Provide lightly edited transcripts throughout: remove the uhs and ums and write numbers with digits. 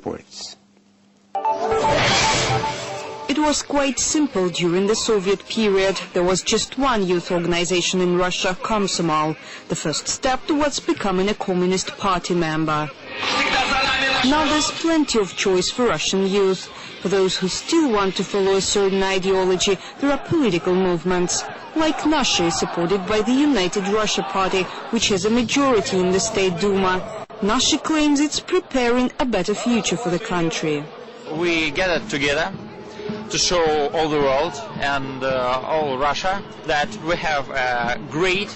reports. It was quite simple during the Soviet period. There was just one youth organization in Russia, Komsomol, the first step towards becoming a Communist Party member. Now there's plenty of choice for Russian youth. For those who still want to follow a certain ideology, there are political movements. Like Nasha is supported by the United Russia Party, which has a majority in the State Duma. Nasha claims it's preparing a better future for the country. We gathered together to show all the world and all Russia that we have great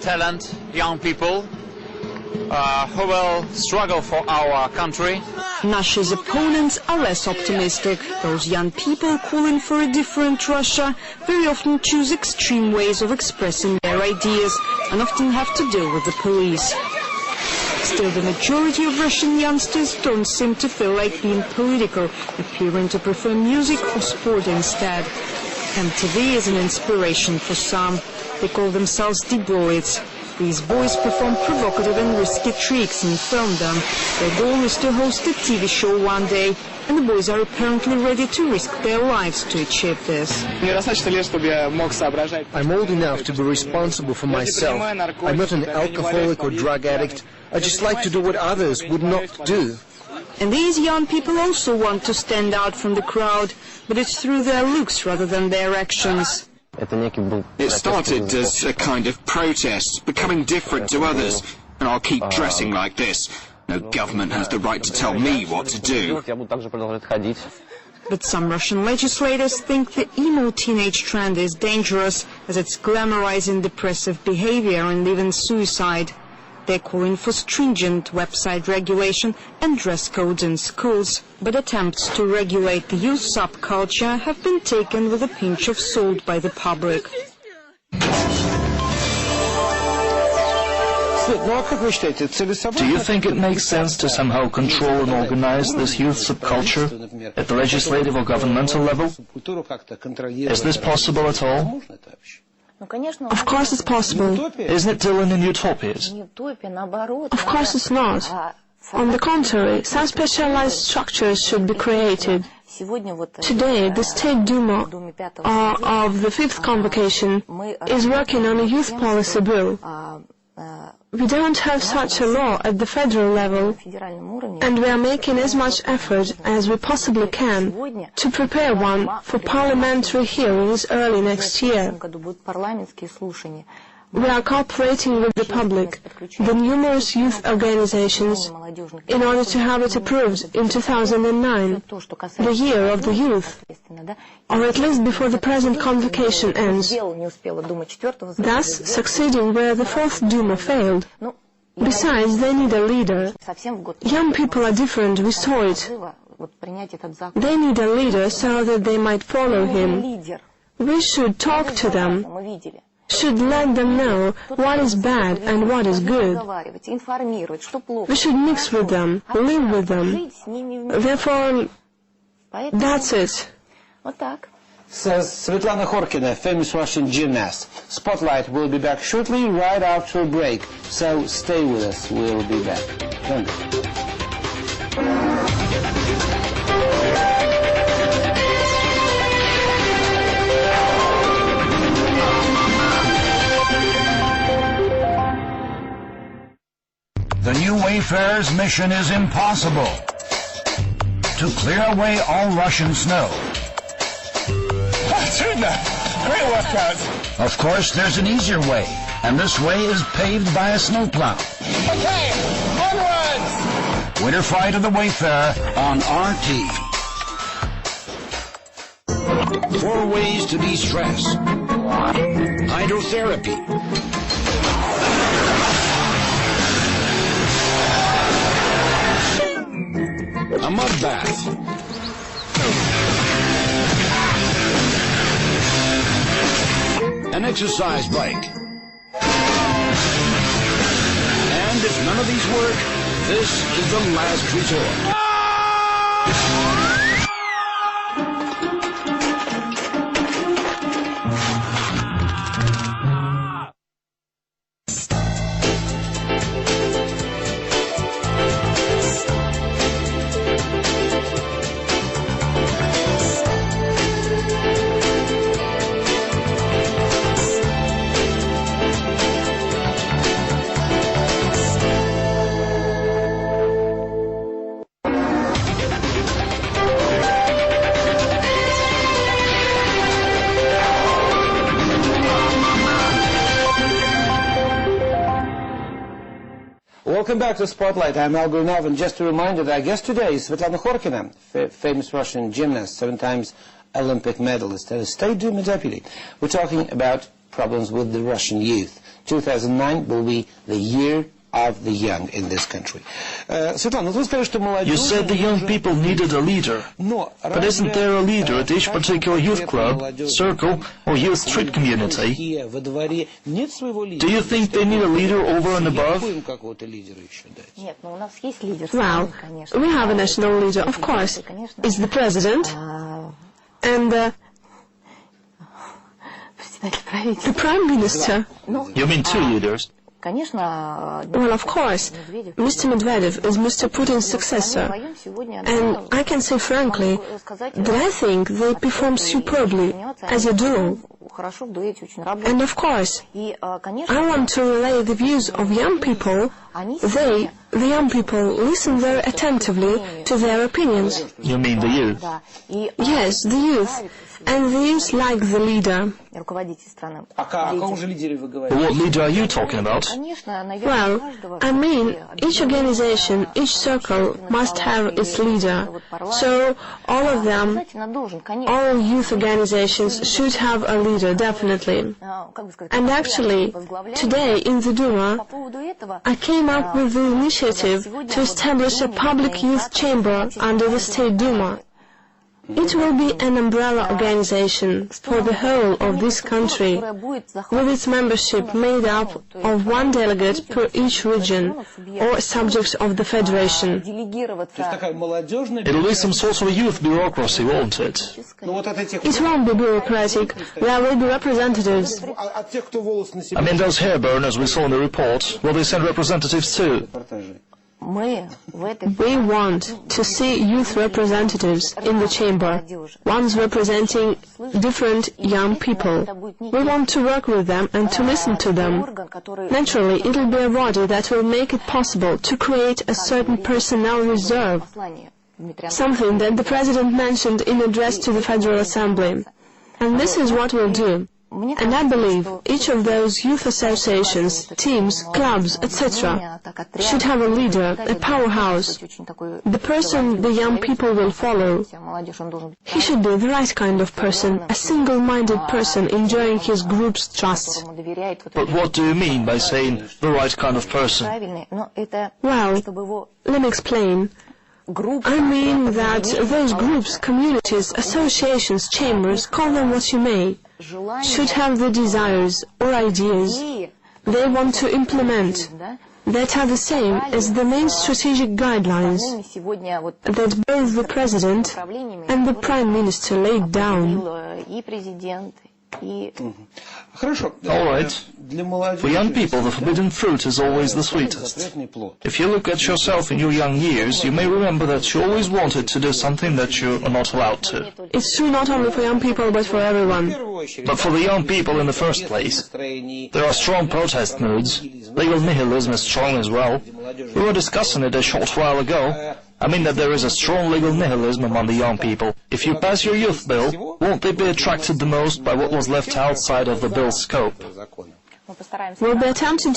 talent, young people who will struggle for our country. Nasha's opponents are less optimistic. Those young people calling for a different Russia very often choose extreme ways of expressing their ideas and often have to deal with the police. Still, the majority of Russian youngsters don't seem to feel like being political, appearing to prefer music or sport instead. MTV is an inspiration for some. They call themselves dibloids. These boys perform provocative and risky tricks and film them. Their goal is to host a TV show one day, and the boys are apparently ready to risk their lives to achieve this. I'm old enough to be responsible for myself. I'm not an alcoholic or drug addict. I just like to do what others would not do. And these young people also want to stand out from the crowd, but it's through their looks rather than their actions. It started as a kind of protest, becoming different to others, and I'll keep dressing like this. No government has the right to tell me what to do. But some Russian legislators think the emo teenage trend is dangerous, as it's glamorizing depressive behavior and even suicide. They're calling for stringent website regulation and dress codes in schools. But attempts to regulate the youth subculture have been taken with a pinch of salt by the public. Do you think it makes sense to somehow control and organize this youth subculture at the legislative or governmental level? Is this possible at all? Of course it's possible. Isn't it dealing in utopias? Of course it's not. On the contrary, some specialized structures should be created. Today, the State Duma of the 5th Convocation is working on a youth policy bill. We don't have such a law at the federal level, and we are making as much effort as we possibly can to prepare one for parliamentary hearings early next year. We are cooperating with the public, the numerous youth organizations, in order to have it approved in 2009, the year of the youth, or at least before the present convocation ends, thus succeeding where the 4th Duma failed. Besides, they need a leader. Young people are different, we saw it. They need a leader so that they might follow him. We should talk to them. Should let them know what is bad and what is good. We should mix with them, live with them. Therefore, that's it. Says Svetlana Khorkina, famous Russian gymnast. Spotlight will be back shortly, right after a break. So stay with us, we'll be back. Thank you. The new Wayfarer's mission is impossible. To clear away all Russian snow. Great workout. Of course, there's an easier way, and this way is paved by a snowplow. Okay, onwards! Winter Fight of the Wayfarer on RT. 4 ways to de-stress. Hydrotherapy. A mud bath. An exercise bike. And if none of these work, this is the last resort. Welcome back to Spotlight. I'm Al Gurnov, and just a reminder that our guest today is Svetlana Khorkina, famous Russian gymnast, 7 times Olympic medalist, and a State Duma deputy. We're talking about problems with the Russian youth. 2009 will be the year of the young in this country. You said the young people needed a leader, but isn't there a leader at each particular youth club, circle, or youth street community? Do you think they need a leader over and above? Well, we have a national leader, of course. It's the president and the prime minister. You mean 2 leaders? Well, of course, Mr. Medvedev is Mr. Putin's successor, and I can say frankly that I think they perform superbly as a duo. And of course, I want to relay the views of young people. The young people, listen very attentively to their opinions. You mean the youth? Yes, the youth. And the youth like the leader. What leader are you talking about? Well, I mean, each organization, each circle must have its leader. So, all of them, all youth organizations should have a leader, definitely. And actually, today in the Duma, I came up with the initiative to establish a public youth chamber under the State Duma. It will be an umbrella organization for the whole of this country, with its membership made up of 1 delegate per each region or subject of the federation. It'll be some sort of a youth bureaucracy, won't it? It won't be bureaucratic. There will be representatives. I mean, those hair burners we saw in the report, will they send representatives too? We want to see youth representatives in the chamber, ones representing different young people. We want to work with them and to listen to them. Naturally, it will be a body that will make it possible to create a certain personnel reserve, something that the President mentioned in an address to the Federal Assembly. And this is what we'll do. And I believe each of those youth associations, teams, clubs, etc. should have a leader, a powerhouse, the person the young people will follow. He should be the right kind of person, a single-minded person enjoying his group's trust. But what do you mean by saying the right kind of person? Well, let me explain. I mean that those groups, communities, associations, chambers, call them what you may, should have the desires or ideas they want to implement that are the same as the main strategic guidelines that both the President and the Prime Minister laid down. All right. For young people, the forbidden fruit is always the sweetest. If you look at yourself in your young years, you may remember that you always wanted to do something that you are not allowed to. It's true not only for young people, but for everyone. But for the young people in the first place, there are strong protest moods. Legal nihilism is strong as well. We were discussing it a short while ago. I mean that there is a strong legal nihilism among the young people. If you pass your youth bill, won't they be attracted the most by what was left outside of the bill's scope? We'll be attempting